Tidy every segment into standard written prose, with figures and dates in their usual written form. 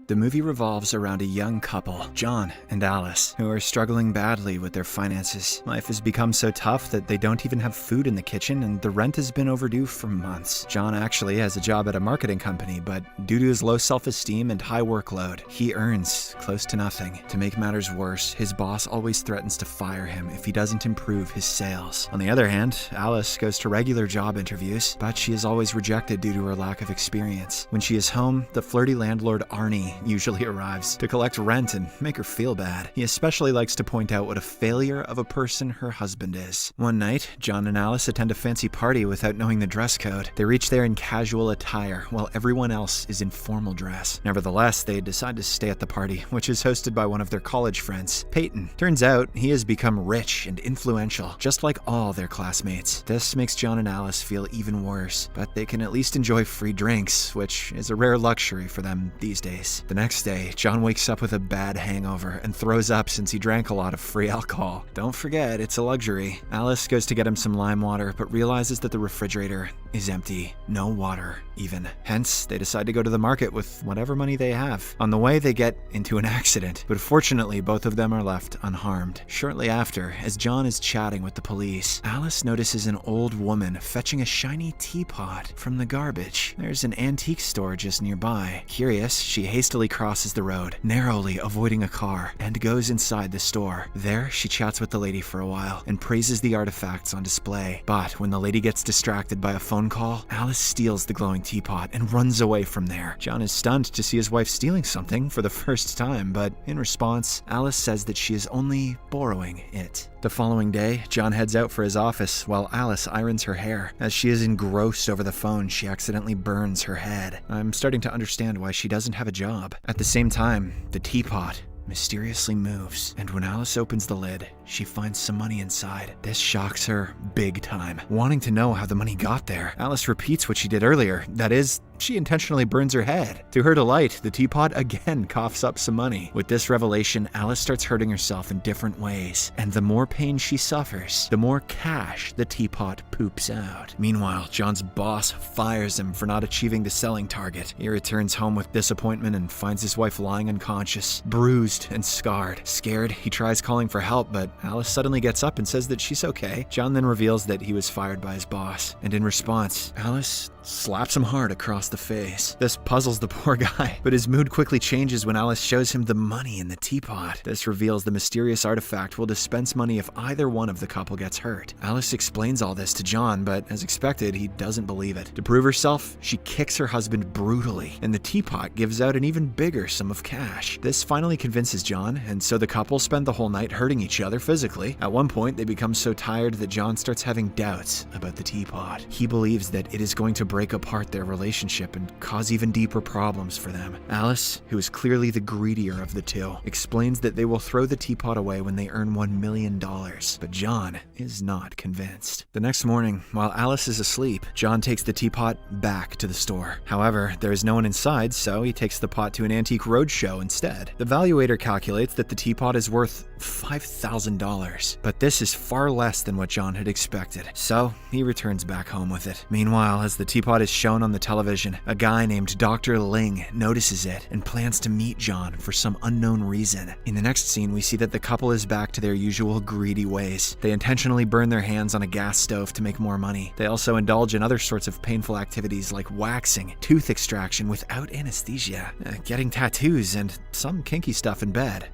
The movie revolves around a young couple, John and Alice, who are struggling badly with their finances. Life has become so tough that they don't even have food in the kitchen, and the rent has been overdue for months. John actually has a job at a marketing company, but due to his low self-esteem and high workload, he earns close to nothing. To make matters worse, his boss always threatens to fire him if he doesn't improve his sales. On the other hand, Alice goes to regular job interviews, but she is always rejected due to her lack of experience. When she is home, the flirty landlord Arnie usually arrives to collect rent and make her feel bad. He especially likes to point out what a failure of a person her husband is. One night, John and Alice attend a fancy party without knowing the dress code. They reach there in casual attire, while everyone else is in formal dress. Nevertheless, they decide to stay at the party, which is hosted by one of their college friends, Peyton. Turns out, he has become rich and influential, just like all their classmates. This makes John and Alice feel even worse, but they can at least enjoy free drinks, which is a rare luxury for them these days. The next day, John wakes up with a bad hangover and throws up since he drank a lot of free alcohol. Don't forget, it's a luxury. Alice goes to get him some lime water, but realizes that the refrigerator is empty. No water, even. Hence, they decide to go to the market with whatever money they have. On the way, they get into an accident, but fortunately, both of them are left unharmed. Shortly after, as John is chatting with the police, Alice notices an old woman fetching a shiny teapot from the garbage. There's an antique store just nearby. Curious, she hastily crosses the road, narrowly avoiding a car, and goes inside the store. There, she chats with the lady for a while and praises the artifacts on display. But when the lady gets distracted by a phone call, Alice steals the glowing teapot and runs away from there. John is stunned to see his wife stealing something for the first time, but in response, Alice says that she is only borrowing it. The following day, John heads out for his office while Alice irons her hair. As she is engrossed over the phone, she accidentally burns her head. I'm starting to understand why she doesn't have a job. At the same time, the teapot mysteriously moves, and when Alice opens the lid, she finds some money inside. This shocks her big time. Wanting to know how the money got there, Alice repeats what she did earlier. That is, she intentionally burns her head. To her delight, the teapot again coughs up some money. With this revelation, Alice starts hurting herself in different ways, and the more pain she suffers, the more cash the teapot poops out. Meanwhile, John's boss fires him for not achieving the selling target. He returns home with disappointment and finds his wife lying unconscious, bruised and scarred. Scared, he tries calling for help, but Alice suddenly gets up and says that she's okay. John then reveals that he was fired by his boss, and in response, Alice slaps him hard across the face. This puzzles the poor guy, but his mood quickly changes when Alice shows him the money in the teapot. This reveals the mysterious artifact will dispense money if either one of the couple gets hurt. Alice explains all this to John, but as expected, he doesn't believe it. To prove herself, she kicks her husband brutally, and the teapot gives out an even bigger sum of cash. This finally convinces John, and so the couple spend the whole night hurting each other physically. At one point, they become so tired that John starts having doubts about the teapot. He believes that it is going to break apart their relationship and cause even deeper problems for them. Alice, who is clearly the greedier of the two, explains that they will throw the teapot away when they earn $1 million, but John is not convinced. The next morning, while Alice is asleep, John takes the teapot back to the store. However, there is no one inside, so he takes the pot to an antique roadshow instead. The valuator calculates that the teapot is worth $5,000, but this is far less than what John had expected, so he returns back home with it. Meanwhile, as the teapot is shown on the television, a guy named Dr. Ling notices it and plans to meet John for some unknown reason. In the next scene, we see that the couple is back to their usual greedy ways. They intentionally burn their hands on a gas stove to make more money. They also indulge in other sorts of painful activities like waxing, tooth extraction without anesthesia, getting tattoos, and some kinky stuff in bed.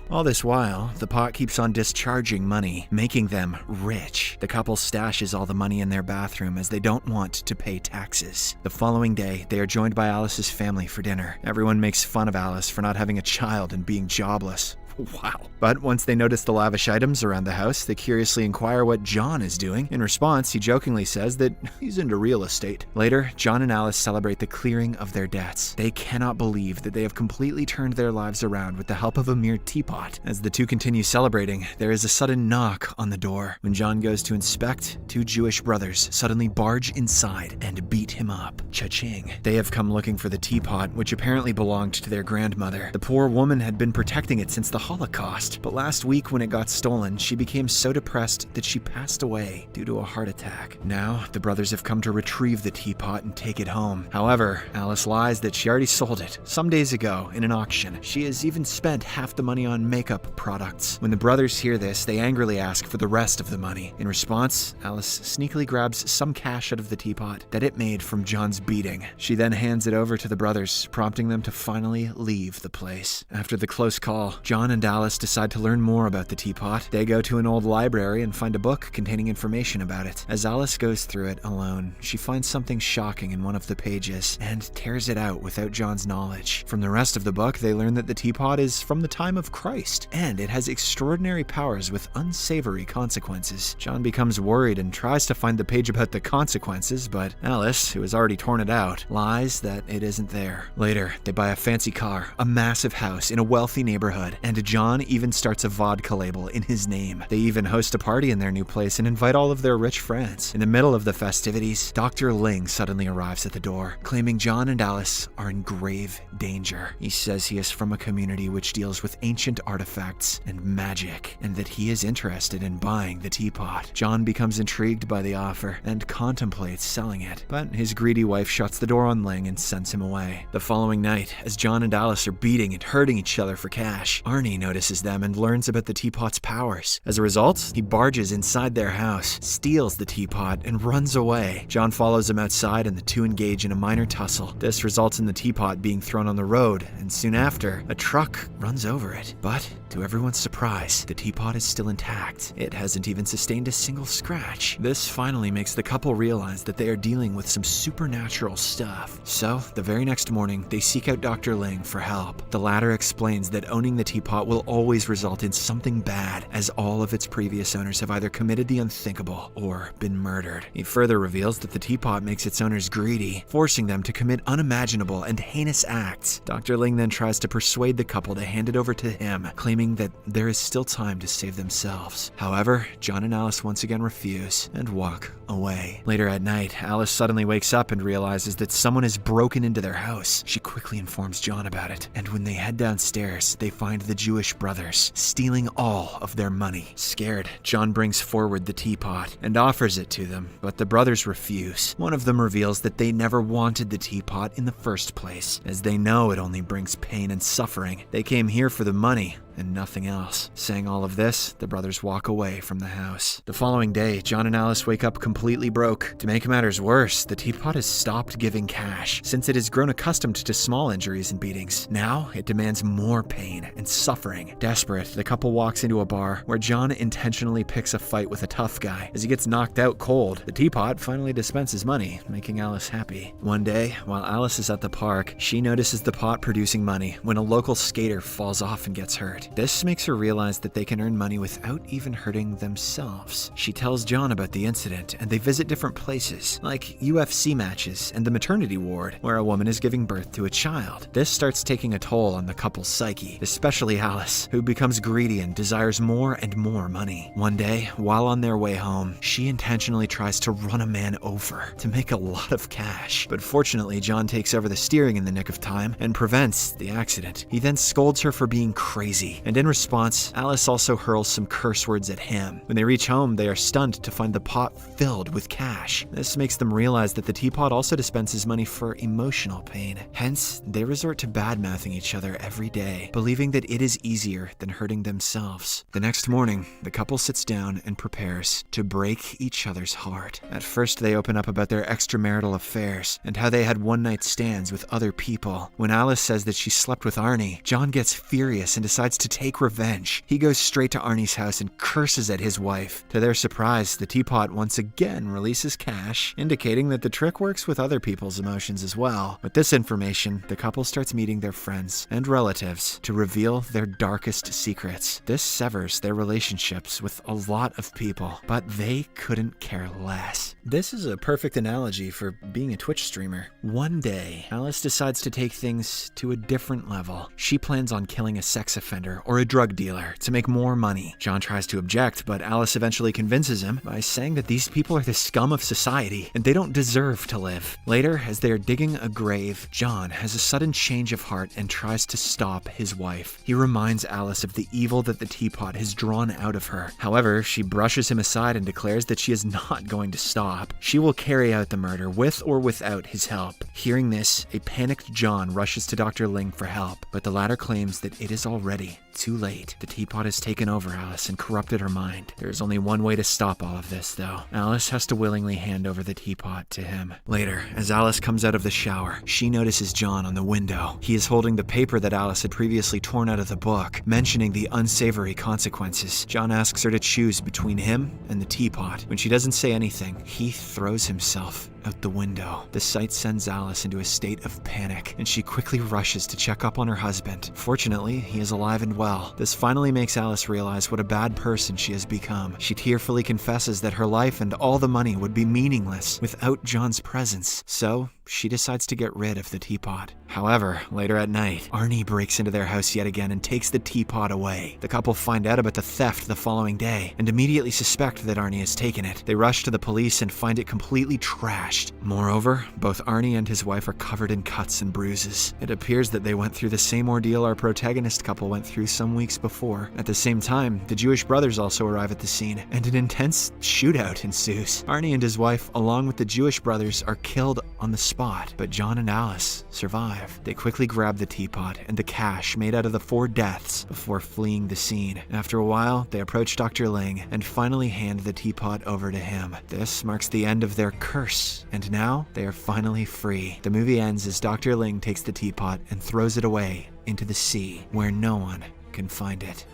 All this while, the pot keeps on discharging money, making them rich. The couple stashes all the money in their bathroom as they don't want to pay taxes. The following day, they are joined by Alice's family for dinner. Everyone makes fun of Alice for not having a child and being jobless. Wow. But once they notice the lavish items around the house, they curiously inquire what John is doing. In response, he jokingly says that he's into real estate. Later, John and Alice celebrate the clearing of their debts. They cannot believe that they have completely turned their lives around with the help of a mere teapot. As the two continue celebrating, there is a sudden knock on the door. When John goes to inspect, two Jewish brothers suddenly barge inside and beat him up. Cha-ching. They have come looking for the teapot, which apparently belonged to their grandmother. The poor woman had been protecting it since the Holocaust, but last week when it got stolen, she became so depressed that she passed away due to a heart attack. Now, the brothers have come to retrieve the teapot and take it home. However, Alice lies that she already sold it some days ago in an auction. She has even spent half the money on makeup products. When the brothers hear this, they angrily ask for the rest of the money. In response, Alice sneakily grabs some cash out of the teapot that it made from John's beating. She then hands it over to the brothers, prompting them to finally leave the place. After the close call, John and Alice decide to learn more about the teapot. They go to an old library and find a book containing information about it. As Alice goes through it alone, she finds something shocking in one of the pages and tears it out without John's knowledge. From the rest of the book, they learn that the teapot is from the time of Christ, and it has extraordinary powers with unsavory consequences. John becomes worried and tries to find the page about the consequences, but Alice, who has already torn it out, lies that it isn't there. Later, they buy a fancy car, a massive house in a wealthy neighborhood, and John even starts a vodka label in his name. They even host a party in their new place and invite all of their rich friends. In the middle of the festivities, Dr. Ling suddenly arrives at the door, claiming John and Alice are in grave danger. He says he is from a community which deals with ancient artifacts and magic, and that he is interested in buying the teapot. John becomes intrigued by the offer and contemplates selling it, but his greedy wife shuts the door on Ling and sends him away. The following night, as John and Alice are beating and hurting each other for cash, Arnie notices them and learns about the teapot's powers. As a result, he barges inside their house, steals the teapot, and runs away. John follows him outside and the two engage in a minor tussle. This results in the teapot being thrown on the road, and soon after, a truck runs over it. But to everyone's surprise, the teapot is still intact. It hasn't even sustained a single scratch. This finally makes the couple realize that they are dealing with some supernatural stuff. So, the very next morning, they seek out Dr. Ling for help. The latter explains that owning the teapot will always result in something bad, as all of its previous owners have either committed the unthinkable or been murdered. He further reveals that the teapot makes its owners greedy, forcing them to commit unimaginable and heinous acts. Dr. Ling then tries to persuade the couple to hand it over to him, claiming that there is still time to save themselves. However, John and Alice once again refuse and walk away. Later at night, Alice suddenly wakes up and realizes that someone has broken into their house. She quickly informs John about it, and when they head downstairs, they find the Jewish brothers stealing all of their money. Scared, John brings forward the teapot and offers it to them, but the brothers refuse. One of them reveals that they never wanted the teapot in the first place, as they know it only brings pain and suffering. They came here for the money and nothing else. Saying all of this, the brothers walk away from the house. The following day, John and Alice wake up completely broke. To make matters worse, the teapot has stopped giving cash, since it has grown accustomed to small injuries and beatings. Now, it demands more pain and suffering. Desperate, the couple walks into a bar, where John intentionally picks a fight with a tough guy. As he gets knocked out cold, the teapot finally dispenses money, making Alice happy. One day, while Alice is at the park, she notices the pot producing money when a local skater falls off and gets hurt. This makes her realize that they can earn money without even hurting themselves. She tells John about the incident, and they visit different places, like UFC matches and the maternity ward, where a woman is giving birth to a child. This starts taking a toll on the couple's psyche, especially Alice, who becomes greedy and desires more and more money. One day, while on their way home, she intentionally tries to run a man over to make a lot of cash. But fortunately, John takes over the steering in the nick of time and prevents the accident. He then scolds her for being crazy, and in response, Alice also hurls some curse words at him. When they reach home, they are stunned to find the pot filled with cash. This makes them realize that the teapot also dispenses money for emotional pain. Hence, they resort to bad-mouthing each other every day, believing that it is easier than hurting themselves. The next morning, the couple sits down and prepares to break each other's heart. At first, they open up about their extramarital affairs and how they had one-night stands with other people. When Alice says that she slept with Arnie, John gets furious and decides to take revenge. He goes straight to Arnie's house and curses at his wife. To their surprise, the teapot once again releases cash, indicating that the trick works with other people's emotions as well. With this information, the couple starts meeting their friends and relatives to reveal their darkest secrets. This severs their relationships with a lot of people, but they couldn't care less. This is a perfect analogy for being a Twitch streamer. One day, Alice decides to take things to a different level. She plans on killing a sex offender gangster or a drug dealer to make more money. John tries to object, but Alice eventually convinces him by saying that these people are the scum of society and they don't deserve to live. Later, as they are digging a grave, John has a sudden change of heart and tries to stop his wife. He reminds Alice of the evil that the teapot has drawn out of her. However, she brushes him aside and declares that she is not going to stop. She will carry out the murder with or without his help. Hearing this, a panicked John rushes to Dr. Ling for help, but the latter claims that it is already too late. The teapot has taken over Alice and corrupted her mind. There is only one way to stop all of this, though. Alice has to willingly hand over the teapot to him. Later, as Alice comes out of the shower, she notices John on the window. He is holding the paper that Alice had previously torn out of the book, mentioning the unsavory consequences. John asks her to choose between him and the teapot. When she doesn't say anything, he throws himself out the window. The sight sends Alice into a state of panic, and she quickly rushes to check up on her husband. Fortunately, he is alive and well. This finally makes Alice realize what a bad person she has become. She tearfully confesses that her life and all the money would be meaningless without John's presence. So, she decides to get rid of the teapot. However, later at night, Arnie breaks into their house yet again and takes the teapot away. The couple find out about the theft the following day and immediately suspect that Arnie has taken it. They rush to the police and find it completely trashed. Moreover, both Arnie and his wife are covered in cuts and bruises. It appears that they went through the same ordeal our protagonist couple went through some weeks before. At the same time, the Jewish brothers also arrive at the scene, and an intense shootout ensues. Arnie and his wife, along with the Jewish brothers, are killed on the spot, but John and Alice survive. They quickly grab the teapot and the cash made out of the 4 deaths before fleeing the scene. After a while, they approach Dr. Ling and finally hand the teapot over to him. This marks the end of their curse, and now they are finally free. The movie ends as Dr. Ling takes the teapot and throws it away into the sea, where no one can find it.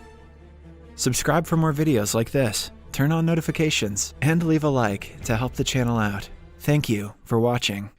Subscribe for more videos like this, turn on notifications, and leave a like to help the channel out. Thank you for watching.